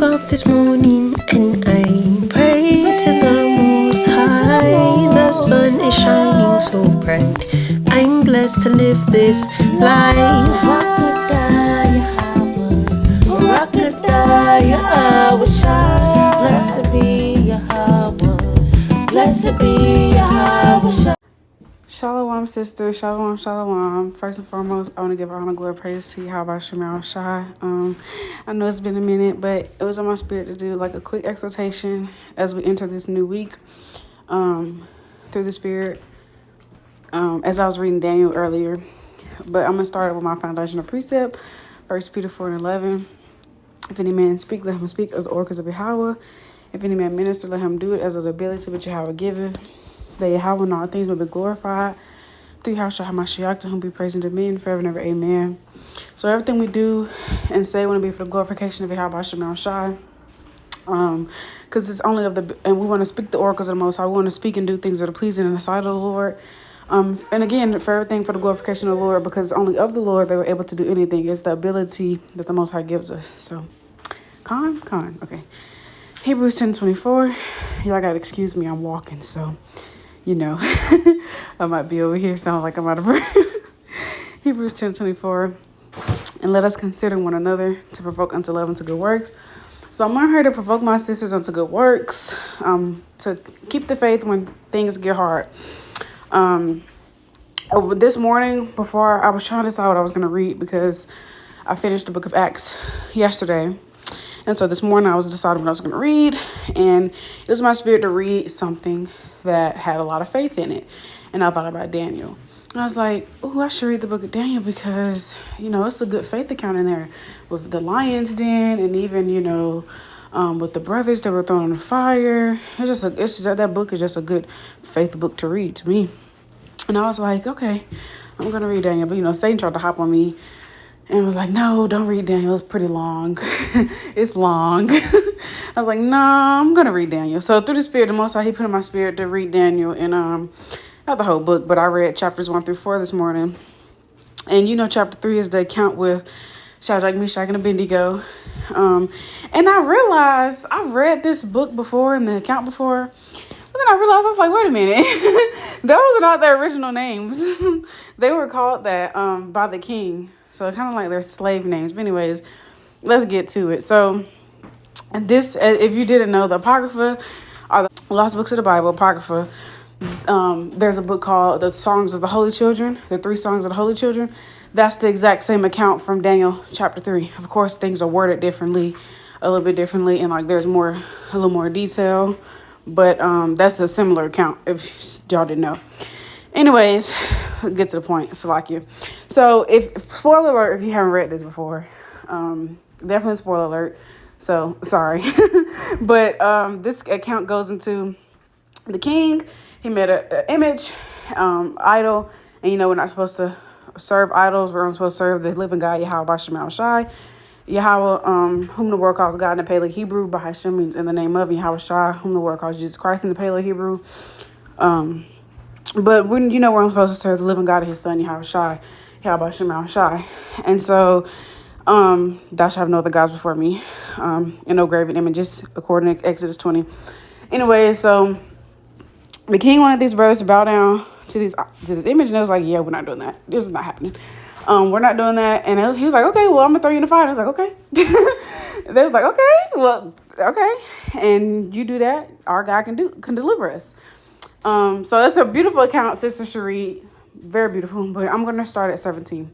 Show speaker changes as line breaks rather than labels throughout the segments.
up this morning and I pray to the Most High. The sun is shining so bright. I'm blessed to live this life. Yahawashi. Blessed be Yahawah. Blessed be Yahawah.
Shalom, sister. Shalom, shalom. First and foremost, I want to give honor, glory, praise to Yahawashi. I know it's been a minute, but it was on my spirit to do like a quick exhortation as we enter this new week through the spirit. As I was reading Daniel earlier, but I'm going to start with my foundational precept, 1 Peter 4:11. If any man speak, let him speak as the oracles of Yahawah. If any man minister, let him do it as of the ability which Yahawah giveth. That Yahawah in all things may be glorified. Through Yahawah, to whom be praised in dominion forever and ever. Amen. So everything we do and say want to be for the glorification of Yahawah. Because it's only and we want to speak the oracles of the Most High. We want to speak and do things that are pleasing in the sight of the Lord. And again, for everything for the glorification of the Lord, because only of the Lord they were able to do anything. It's the ability that the Most High gives us. So, okay. Hebrews 10:24. Y'all gotta excuse me, I'm walking, so I might be over here sounding like I'm out of breath. Hebrews 10:24. And let us consider one another to provoke unto love and to good works. So I'm on here to provoke my sisters unto good works, to keep the faith when things get hard. This morning, before I was trying to decide what I was going to read, because I finished the book of Acts yesterday. And so this morning I was deciding what I was going to read, and it was my spirit to read something that had a lot of faith in it. And I thought about Daniel. And I was like, oh, I should read the book of Daniel because, it's a good faith account in there with the lion's den and even, with the brothers that were thrown in the fire. That book is just a good faith book to read to me. And I was like, okay, I'm going to read Daniel. But, Satan tried to hop on me and was like, no, don't read Daniel. It's pretty long. It's long. I was like, no, I'm going to read Daniel. So through the Spirit, the Most High, he put in my spirit to read Daniel. And not the whole book, but I read chapters 1 through 4 this morning. And, chapter 3 is the account with Shadrach, Meshach, and Abednego. And I realized I've read this book before and the account before. But then I realized, I was like, wait a minute. Those are not their original names. They were called that by the king. So kind of like their slave names. But anyways, let's get to it. So this, if you didn't know, the Apocrypha are the lost books of the Bible, Apocrypha. There's a book called The Songs of the Holy Children, the 3 Songs of the Holy Children. That's the exact same account from Daniel chapter 3. Of course, things are worded differently, a little bit differently, and like there's a little more detail. But that's a similar account, if y'all didn't know. Anyways, get to the point, Salakia. So, spoiler alert, if you haven't read this before, definitely spoiler alert. So, sorry. But this account goes into the king. He made an image, idol. And, we're not supposed to serve idols. We're supposed to serve the living God, Yahawah. Yahawah, whom the world calls God in the Paleo Hebrew. Bahasham means in the name of Yahawah, whom the world calls Jesus Christ in the Paleo Hebrew. But when we're supposed to serve the living God and his son, Yahawah. And so, thou shalt have no other gods before me, and no graven images, according to Exodus 20. Anyway, so the king wanted these brothers to bow down to this image, and it was like, yeah, we're not doing that. This is not happening. We're not doing that. And he was like, okay, well, I'm gonna throw you in the fire. I was like, okay. They was like, okay. And you do that, our God can deliver us. So that's a beautiful account, Sister Cherie. Very beautiful. But I'm gonna start at 17.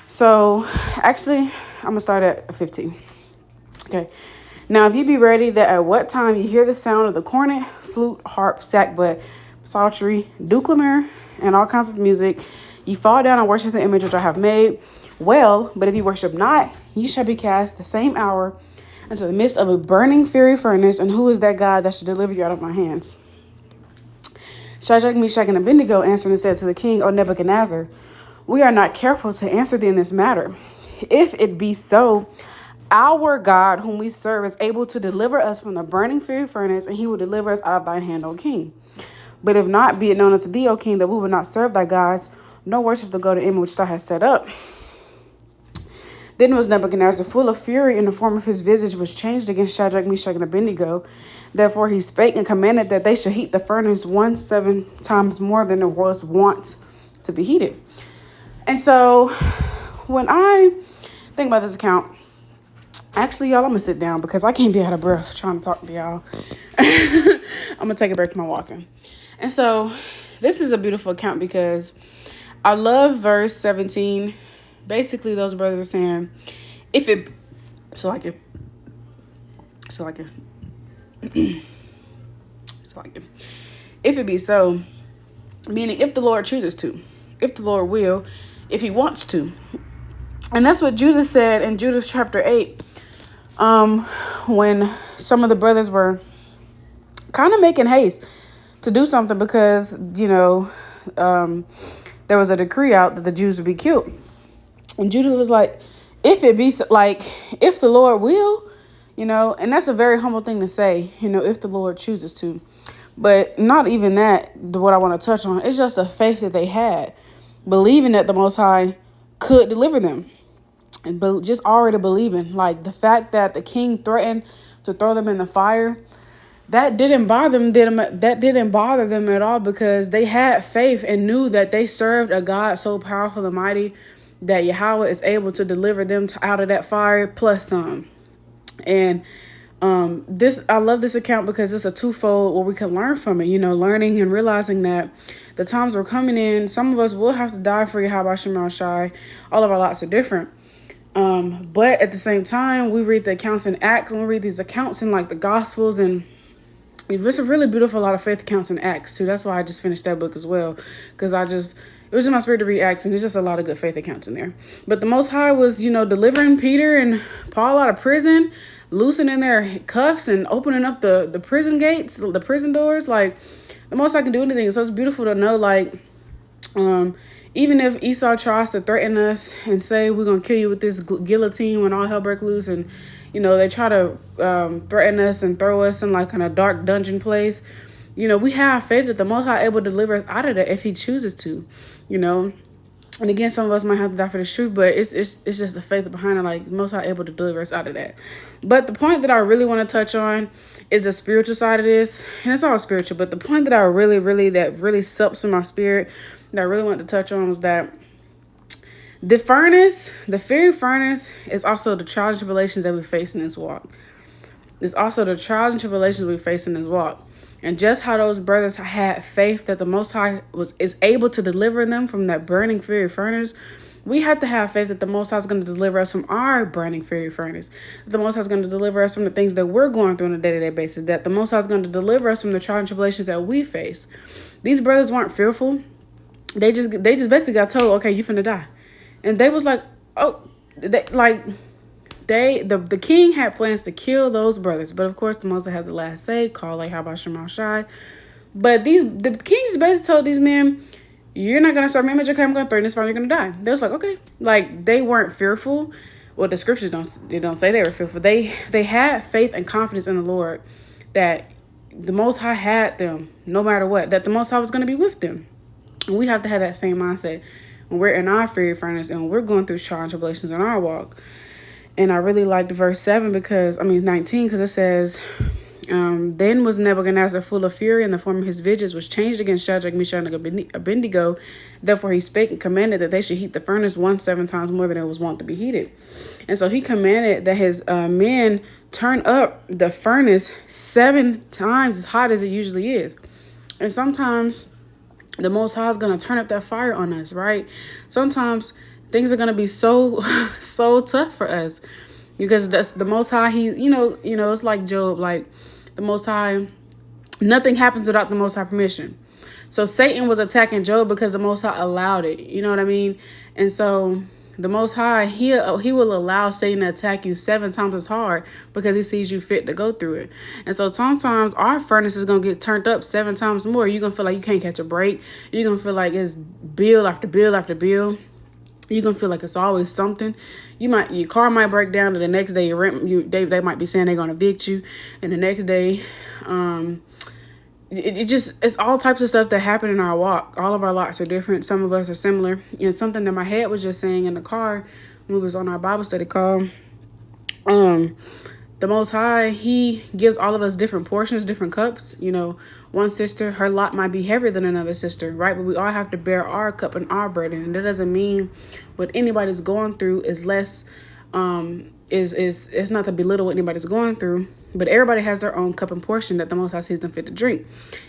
So actually, I'm gonna start at 15. Okay. Now, if you be ready that at what time you hear the sound of the cornet, flute, harp, sackbut, psaltery, duclamer, and all kinds of music, you fall down and worship the image which I have made. Well, but if you worship not, you shall be cast the same hour into the midst of a burning fiery furnace. And who is that God that should deliver you out of my hands? Shadrach, Meshach, and Abednego answered and said to the king, O Nebuchadnezzar, we are not careful to answer thee in this matter. If it be so, our God, whom we serve, is able to deliver us from the burning fiery furnace, and he will deliver us out of thine hand, O king. But if not, be it known unto thee, O king, that we will not serve thy gods, nor worship the golden image which thou hast set up. Then was Nebuchadnezzar full of fury, and the form of his visage was changed against Shadrach, Meshach, and Abednego. Therefore he spake and commanded that they should heat the furnace 7 times more than it was wont to be heated. And so when I think about this account, actually, y'all, I'm going to sit down because I can't be out of breath trying to talk to y'all. I'm going to take a break from my walking. And so this is a beautiful account because I love verse 17. Basically, those brothers are saying, if it, so like it, if it be so, meaning if the Lord chooses to, if the Lord will, if he wants to. And that's what Judah said in Judah chapter 8, when some of the brothers were kind of making haste to do something because, there was a decree out that the Jews would be killed. And Judah was like, if it be so, like, if the Lord will, and that's a very humble thing to say, if the Lord chooses to. But not even that, what I want to touch on, it's just the faith that they had, believing that the Most High could deliver them. And just already believing, like the fact that the king threatened to throw them in the fire, that didn't bother them at all, because they had faith and knew that they served a God so powerful and mighty that Yahawah is able to deliver them out of that fire plus some. And I love this account because it's a twofold where we can learn from it, learning and realizing that the times we're coming in, some of us will have to die for Yahawashi. All of our lots are different. But at the same time, we read the accounts in Acts, and we read these accounts in like the Gospels, and it's a really beautiful, lot of faith accounts in Acts too. That's why I just finished that book as well, because it was in my spirit to read Acts, and there's just a lot of good faith accounts in there. But the Most High was, delivering Peter and Paul out of prison, loosening their cuffs and opening up the prison gates, the prison doors. Like, the Most High can do anything. So it's beautiful to know, like, even if Esau tries to threaten us and say, we're going to kill you with this guillotine when all hell breaks loose, and, they try to threaten us and throw us in like in a dark dungeon place, we have faith that the Most High able to deliver us out of that if he chooses to, And again, some of us might have to die for this truth, but it's just the faith behind it, like Most High able to deliver us out of that. But the point that I really want to touch on is the spiritual side of this, and it's all spiritual. But the point that I really sups in my spirit that I really want to touch on was that the fiery furnace, is also the trials and tribulations that we face in this walk. It's also the trials and tribulations we face in this walk. And just how those brothers had faith that the Most High is able to deliver them from that burning fiery furnace, we have to have faith that the Most High is going to deliver us from our burning fiery furnace. That the Most High is going to deliver us from the things that we're going through on a day-to-day basis. That the Most High is going to deliver us from the trials and tribulations that we face. These brothers weren't fearful. They just basically got told, okay, you finna die. And they was like, oh, the king had plans to kill those brothers, but of course the Most High had the last say, call like Bahasham. But the king just basically told these men, you're not gonna serve my image, okay, I'm gonna throw in this fire, you're gonna die. They was like, okay. Like, they weren't fearful. Well, the scriptures don't say they were fearful. They had faith and confidence in the Lord that the Most High had them no matter what, that the Most High was gonna be with them. And we have to have that same mindset when we're in our fiery furnace and when we're going through trials and tribulations in our walk. And I really liked verse 19, because it says, then was Nebuchadnezzar full of fury, and the form of his visage was changed against Shadrach, Meshach, and Abednego. Therefore he spake and commanded that they should heat the furnace 7 times more than it was wont to be heated. And so he commanded that his men turn up the furnace 7 times as hot as it usually is. And sometimes the Most High is going to turn up that fire on us, right? Sometimes things are going to be so tough for us, because that's the Most High. He, it's like Job, like the Most High, nothing happens without the Most High permission. So Satan was attacking Job because the Most High allowed it. You know what I mean? And so the Most High, he will allow Satan to attack you 7 times as hard because he sees you fit to go through it. And so sometimes our furnace is going to get turned up 7 times more. You're going to feel like you can't catch a break. You're going to feel like it's bill after bill after bill. You're going to feel like it's always something. Your car might break down, and the next day your rent, they might be saying they're going to evict you. And the next day, it's all types of stuff that happen in our walk. All of our lots are different. Some of us are similar. And something that my head was just saying in the car we was on our Bible study call. The Most High, He gives all of us different portions, different cups. You know, one sister, her lot might be heavier than another sister, right? But we all have to bear our cup and our burden. And that doesn't mean what anybody's going through is less, is it's not to belittle what anybody's going through. But everybody has their own cup and portion that the Most High sees them fit to drink.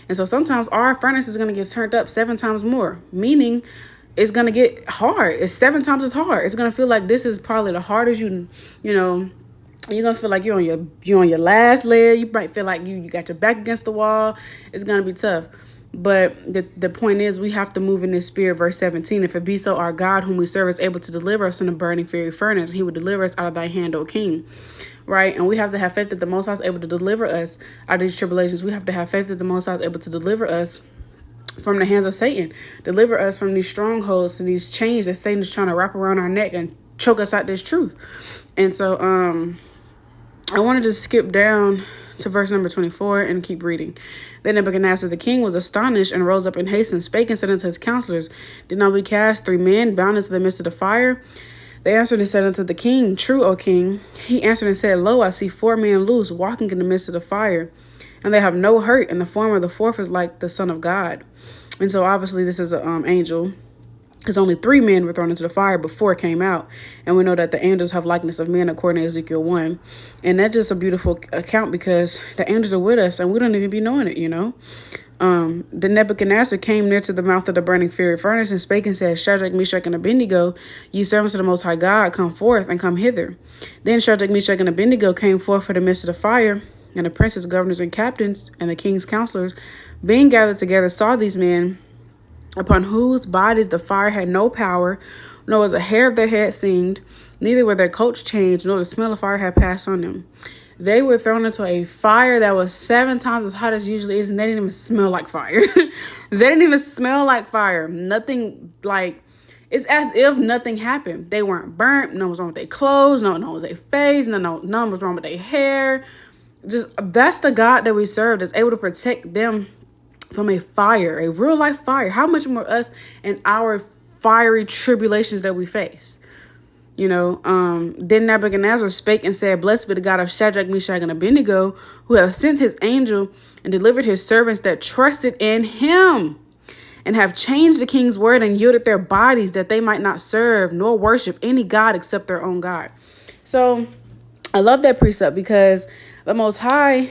And so sometimes our furnace is going to get turned up 7 times more, meaning it's going to get hard. It's 7 times as hard. It's going to feel like this is probably the hardest you know, you're gonna feel like you're on your last leg. You might feel like you got your back against the wall. It's gonna be tough. But the point is, we have to move in this spirit. Verse 17, if it be so, our God whom we serve is able to deliver us from the burning fiery furnace. He will deliver us out of thy hand, O King. Right? And we have to have faith that the Most High is able to deliver us out of these tribulations. We have to have faith that the Most High is able to deliver us from the hands of Satan. Deliver us from these strongholds and these chains that Satan is trying to wrap around our neck and choke us out this truth. And so, I wanted to skip down to verse number 24 and keep reading. Then Nebuchadnezzar the king was astonished and rose up in haste and spake and said unto his counselors, did not we cast 3 men bound into the midst of the fire? They answered and said unto the king, true, O king. He answered and said, lo, I see 4 men loose, walking in the midst of the fire, and they have no hurt, and the form of the 4th is like the Son of God. And so obviously this is an angel, because only 3 men were thrown into the fire, but 4 came out. And we know that the angels have likeness of men according to Ezekiel 1. And that's just a beautiful account because the angels are with us and we don't even be knowing it, you know. The Nebuchadnezzar came near to the mouth of the burning fiery furnace and spake and said, Shadrach, Meshach, and Abednego, ye servants of the Most High God, come forth and come hither. Then Shadrach, Meshach, and Abednego came forth from the midst of the fire, and the princes, governors, and captains, and the king's counselors, being gathered together, saw these men, upon whose bodies the fire had no power, nor was a hair of their head singed, neither were their coats changed, nor the smell of fire had passed on them. They were thrown into a fire that was 7 times as hot as it usually is, and they didn't even smell like fire. They didn't even smell like fire. Nothing, like, it's as if nothing happened. They weren't burnt. None was wrong with their clothes. None was their face. None was wrong with their hair. Just, that's the God that we serve, that's able to protect them from a fire, a real life fire. How much more us and our fiery tribulations that we face? You know, then Nebuchadnezzar spake and said, blessed be the God of Shadrach, Meshach, and Abednego, who hath sent his angel and delivered his servants that trusted in him, and have changed the king's word and yielded their bodies that they might not serve nor worship any God except their own God. So I love that precept because the Most High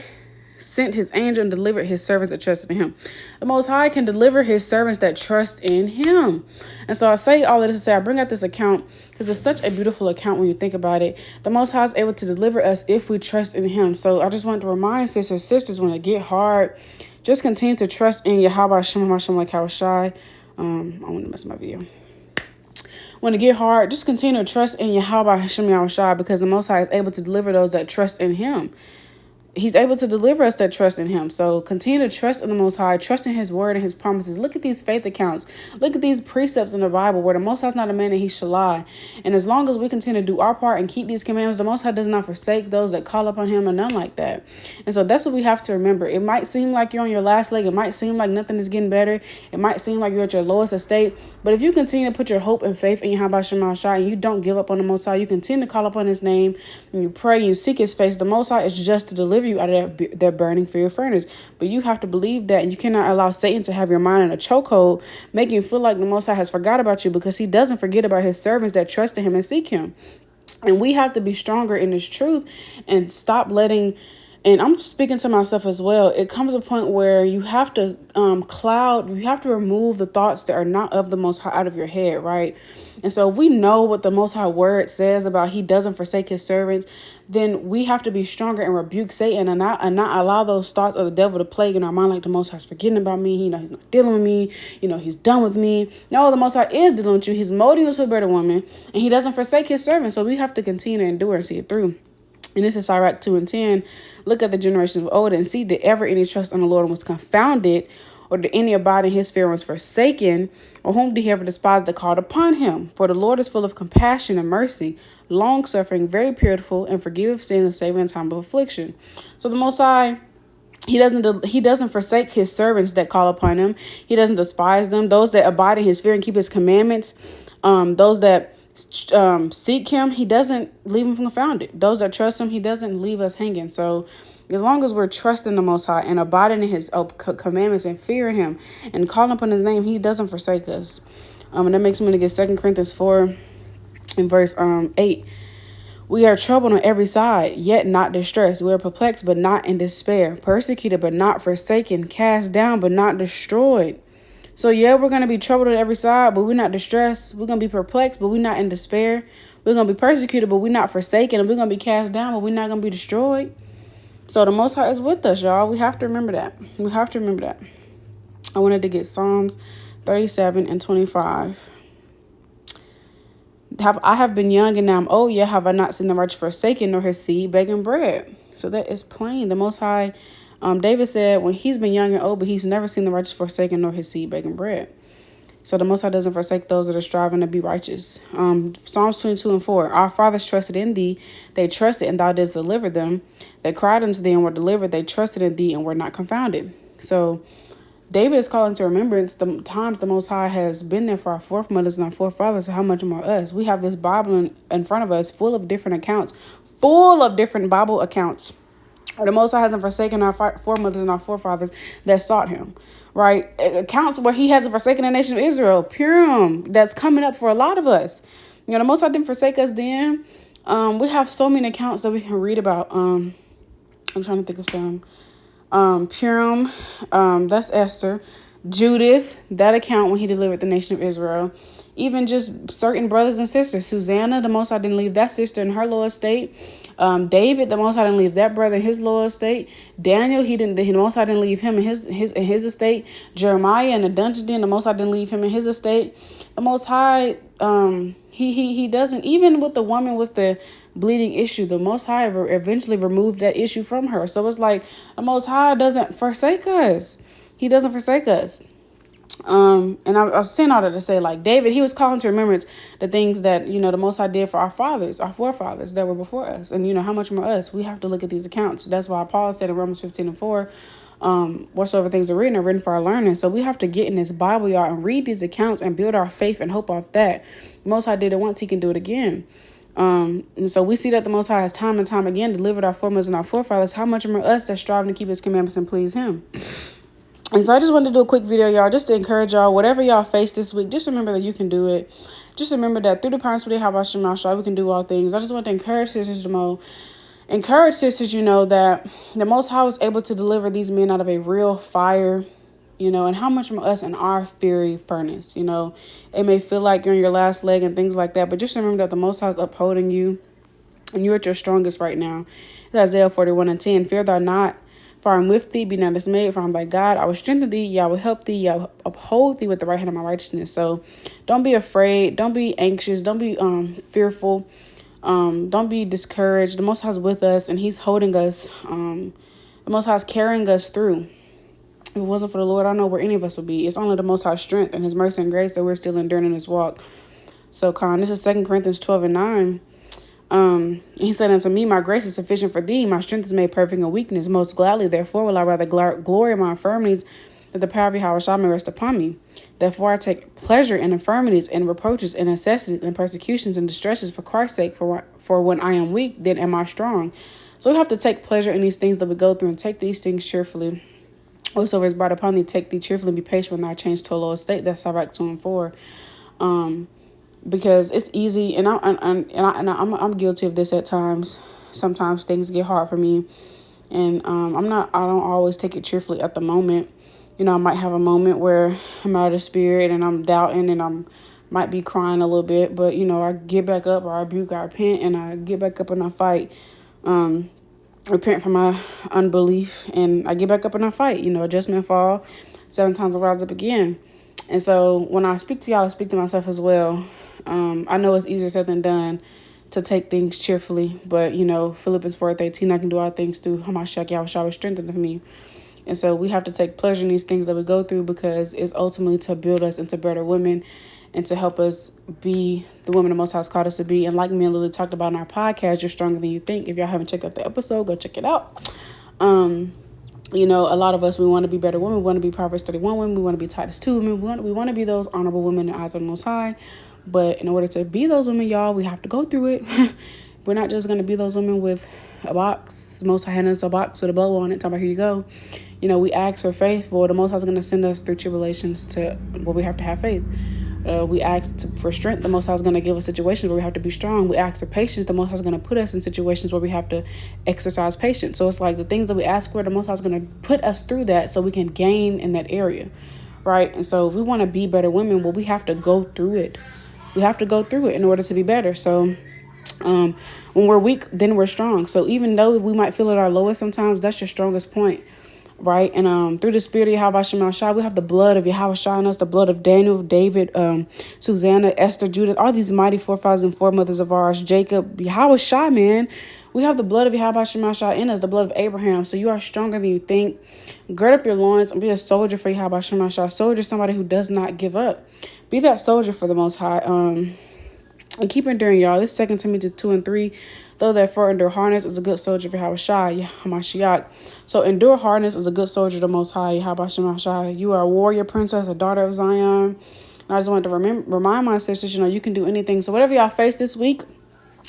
sent his angel and delivered his servants that trusted in him. The Most High can deliver his servants that trust in him. And so I say all of this to say, I bring out this account because it's such a beautiful account when you think about it. The Most High is able to deliver us if we trust in him. So I just want to remind sisters when it get hard, just continue to trust in Yahawah, like Yahawashi. I want to mess my video. When it get hard, just continue to trust in Yahawashi, because the Most High is able to deliver those that trust in him. He's able to deliver us that trust in him. So continue to trust in the Most High, trust in his word and his promises. Look at these faith accounts. Look at these precepts in the Bible where the Most High is not a man that he shall lie. And as long as we continue to do our part and keep these commandments, the Most High does not forsake those that call upon him, or none like that. And so that's what we have to remember. It might seem like you're on your last leg. It might seem like nothing is getting better. It might seem like you're at your lowest estate. But if you continue to put your hope and faith in Yahawashi and you don't give up on the Most High, you continue to call upon his name and you pray and you seek his face, the Most High is just to deliver you out of that burning fiery furnace. But you have to believe that, and you cannot allow Satan to have your mind in a chokehold, making you feel like the Most High has forgot about you, because he doesn't forget about his servants that trust in him and seek him. And we have to be stronger in this truth and stop letting, and I'm speaking to myself as well, it comes a point where you have to you have to remove the thoughts that are not of the Most High out of your head, right? And so if we know what the Most High word says about he doesn't forsake his servants, then we have to be stronger and rebuke Satan and not allow those thoughts of the devil to plague in our mind, like the Most High's forgetting about me, he's not dealing with me, he's done with me. No, the Most High is dealing with you. He's molding you to a better woman, and he doesn't forsake his servants. So we have to continue to endure and see it through. And this is Sirach 2:10. Look at the generations of old and see, did ever any trust on the Lord and was confounded, or did any abide in his fear and was forsaken, or whom did he ever despise that called upon him? For the Lord is full of compassion and mercy, long-suffering, very pitiful, and forgiveth sins and saving in time of affliction. So the Most High, he doesn't forsake his servants that call upon him. He doesn't despise them. Those that abide in his fear and keep his commandments, those that seek him, he doesn't leave him confounded. Those that trust him, he doesn't leave us hanging. So as long as we're trusting the Most High and abiding in his commandments and fearing him and calling upon his name, he doesn't forsake us. And that makes me want to get 2 Corinthians 4 in verse 8. We are troubled on every side, yet not distressed. We are perplexed, but not in despair. Persecuted, but not forsaken. Cast down, but not destroyed. So yeah, we're going to be troubled on every side, but we're not distressed. We're going to be perplexed, but we're not in despair. We're going to be persecuted, but we're not forsaken. And we're going to be cast down, but we're not going to be destroyed. So the Most High is with us, y'all. We have to remember that. We have to remember that. I wanted to get Psalms 37 and 25. I have been young and now I'm old, yet have I not seen the righteous forsaken nor his seed begging bread. So that is plain. The Most High, David said, when he's been young and old, but he's never seen the righteous forsaken nor his seed begging bread. So the Most High doesn't forsake those that are striving to be righteous. Psalms 22 and 4. Our fathers trusted in thee. They trusted and thou didst deliver them. They cried unto thee and were delivered. They trusted in thee and were not confounded. So David is calling to remembrance the times the Most High has been there for our foremothers and our forefathers. So how much more us? We have this Bible in front of us full of different accounts, full of different Bible accounts. The Most High hasn't forsaken our foremothers and our forefathers that sought him, right? Accounts where he hasn't forsaken the nation of Israel. Purim, that's coming up for a lot of us. You know, the Most High didn't forsake us then. We have so many accounts that we can read about. I'm trying to think of some. Purim, that's Esther. Judith, that account when he delivered the nation of Israel. Even just certain brothers and sisters. Susanna, the Most High didn't leave that sister in her lower estate. David, the Most High didn't leave that brother in his lower estate. Daniel, the Most High didn't leave him in his estate. Jeremiah in the dungeon den, the Most High didn't leave him in his estate. The Most High, he doesn't, even with the woman with the bleeding issue, the Most High eventually removed that issue from her. So it's like the Most High doesn't forsake us. He doesn't forsake us. And I was saying all that to say, like, David, he was calling to remembrance the things that, you know, the Most High did for our fathers, our forefathers that were before us. And, you know, how much more us? We have to look at these accounts. That's why Paul said in Romans 15 and 4, whatsoever things are written for our learning. So we have to get in this Bible, y'all, and read these accounts and build our faith and hope off that. The Most High did it once, he can do it again. And so we see that the Most High has time and time again delivered our foremothers and our forefathers. How much more us that striving to keep his commandments and please him? And so I just wanted to do a quick video, y'all, just to encourage y'all, whatever y'all face this week, just remember that you can do it. Just remember that through the power of Bahasham, we can do all things. I just want to encourage sisters you know, that the Most High was able to deliver these men out of a real fire, you know, and how much more us in our fiery furnace, you know. It may feel like you're on your last leg and things like that, but just remember that the Most High is upholding you and you're at your strongest right now. It's Isaiah 41 and 10. Fear thou not, for I am with thee, be not dismayed, for I am thy God. I will strengthen thee, I will help thee, I will uphold thee with the right hand of my righteousness. So don't be afraid, don't be anxious, don't be fearful, don't be discouraged. The Most High is with us and he's holding us. The Most High is carrying us through. If it wasn't for the Lord, I don't know where any of us would be. It's only the Most High's strength and his mercy and grace that we're still enduring in this walk. So, this is 2 Corinthians 12 and 9. He said unto me, my grace is sufficient for thee. My strength is made perfect in weakness. Most gladly, therefore, will I rather glory in my infirmities, that the power of Yahawashi may rest upon me. Therefore, I take pleasure in infirmities and reproaches and necessities and persecutions and distresses for Christ's sake. For when I am weak, then am I strong. So we have to take pleasure in these things that we go through and take these things cheerfully. Whatsoever is brought upon thee, take thee cheerfully and be patient when thou change to a lower state. That's Sirach 2 and 4. Because it's easy, and I'm guilty of this at times. Sometimes things get hard for me, and I don't always take it cheerfully at the moment. You know, I might have a moment where I'm out of spirit and I'm doubting and I'm might be crying a little bit, but you know, I get back up, or I rebuke, I repent, and I get back up and I fight. Repent from my unbelief, and I get back up and I fight. You know, adjustment fall, 7 times I rise up again. And so when I speak to y'all, I speak to myself as well. I know it's easier said than done to take things cheerfully, but you know, Philippians 4:18, I can do all things through Hamashiach Yahawashi strengthened me. And so we have to take pleasure in these things that we go through, because it's ultimately to build us into better women and to help us be the women the Most High has called us to be. And like me and Lily talked about in our podcast, you're stronger than you think. If y'all haven't checked out the episode, go check it out. You know, a lot of us, we want to be better women. We want to be Proverbs 31 women. We want to be Titus 2 women. We want to be those honorable women in the eyes of the Most High. But in order to be those women, y'all, we have to go through it. We're not just going to be those women with a box. Most High handed us a box with a bow on it. Talking about, here you go. We ask for faith. Well, the Most High is going to send us through tribulations to where we have to have faith. We ask for strength. The Most High is going to give us situations where we have to be strong. We ask for patience. The Most High is going to put us in situations where we have to exercise patience. So it's like the things that we ask for, the Most High is going to put us through that so we can gain in that area, right? And so if we want to be better women, well, we have to go through it. We have to go through it in order to be better. So when we're weak, then we're strong. So even though we might feel at our lowest sometimes, that's your strongest point, right? And through the spirit of Yahawashi, we have the blood of Yahawashi in us, the blood of Daniel, David, Susanna, Esther, Judith, all these mighty forefathers and foremothers of ours, Jacob, Yahawashi, man. We have the blood of Yahawashi in us, the blood of Abraham. So you are stronger than you think. Gird up your loins and be a soldier for Yahawashi. Soldier, somebody who does not give up. Be that soldier for the Most High. And keep enduring, y'all. This 2 Timothy 2:3. Though therefore endure hardness is a good soldier for Yahawashi. So endure hardness is a good soldier to the Most High, Yahawashi. You are a warrior princess, a daughter of Zion. And I just wanted to remind my sisters, you can do anything. So whatever y'all face this week,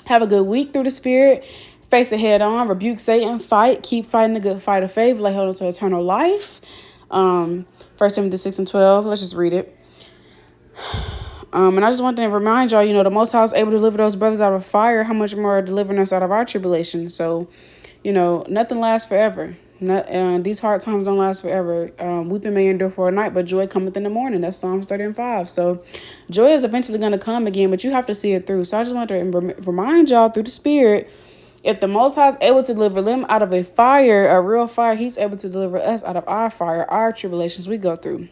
have a good week through the Spirit. Face it head on. Rebuke Satan. Fight. Keep fighting the good fight of faith. Lay hold to eternal life. 1 Timothy 6:12. Let's just read it. And I just want to remind y'all, the Most High was able to deliver those brothers out of fire. How much more delivering us out of our tribulation? So, nothing lasts forever. These hard times don't last forever. Weeping may endure for a night, but joy cometh in the morning. That's Psalms 30:5. So joy is eventually going to come again, but you have to see it through. So I just want to remind y'all through the Spirit, if the Most High is able to deliver them out of a fire, a real fire, he's able to deliver us out of our fire, our tribulations we go through.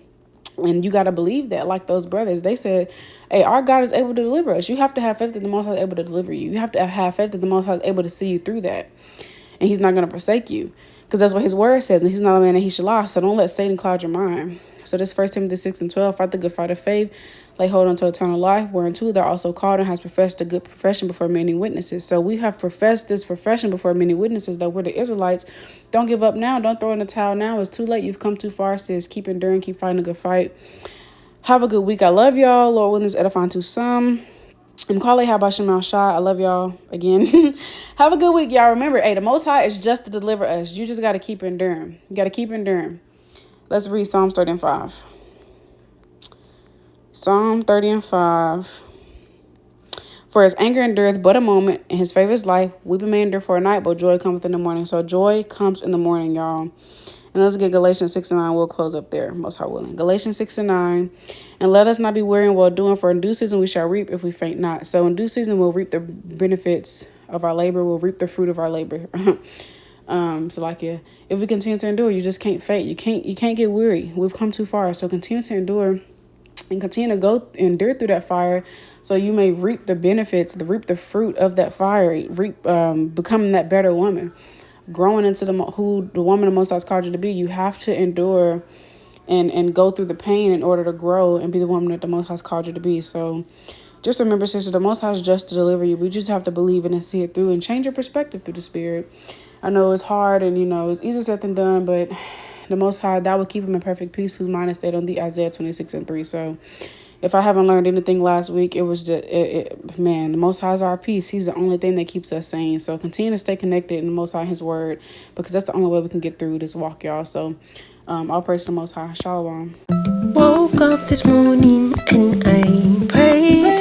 And you got to believe that, like those brothers, they said, hey, our God is able to deliver us. You have to have faith that the Most High is able to deliver you. You have to have faith that the Most High is able to see you through that. And he's not going to forsake you, because that's what his word says. And he's not a man that he should lie. So don't let Satan cloud your mind. So this 1 Timothy 6:12, fight the good fight of faith, lay hold unto eternal life, whereunto they're also called and has professed a good profession before many witnesses. So we have professed this profession before many witnesses that we're the Israelites. Don't give up now. Don't throw in the towel now. It's too late. You've come too far, sis. Keep enduring. Keep fighting a good fight. Have a good week. I love y'all. Lord willing, is edifying to some. I'm calling Bahasham Shah. I love y'all again. Have a good week, y'all. Remember, the Most High is just to deliver us. You just got to keep enduring. You got to keep enduring. Let's read Psalms 30:5. Psalm 30:5. For his anger endureth but a moment, and his favor is life. Weeping may endure for a night, but joy cometh in the morning. So joy comes in the morning, y'all. And let's get Galatians 6:9. We'll close up there, Most High willing. Galatians 6:9. And let us not be weary in well doing, for in due season we shall reap if we faint not. So in due season we'll reap the benefits of our labor. We'll reap the fruit of our labor. If we continue to endure, you just can't faint. You can't get weary. We've come too far. So continue to endure and continue to go endure through that fire, so you may reap the benefits, reap the fruit of that fire, becoming that better woman, growing into the woman the Most High has called you to be. You have to endure and go through the pain in order to grow and be the woman that the Most High has called you to be. So just remember, sister, the Most High is just to deliver you. We just have to believe it and see it through and change your perspective through the Spirit. I know it's hard and, it's easier said than done, but the Most High, that will keep him in perfect peace, whose mind is stayed on thee, Isaiah 26:3. So if I haven't learned anything last week, it was just, the Most High is our peace. He's the only thing that keeps us sane. So continue to stay connected in the Most High, his word, because that's the only way we can get through this walk, y'all. So all praise to the Most High. Shalom.
Woke up this morning and I prayed.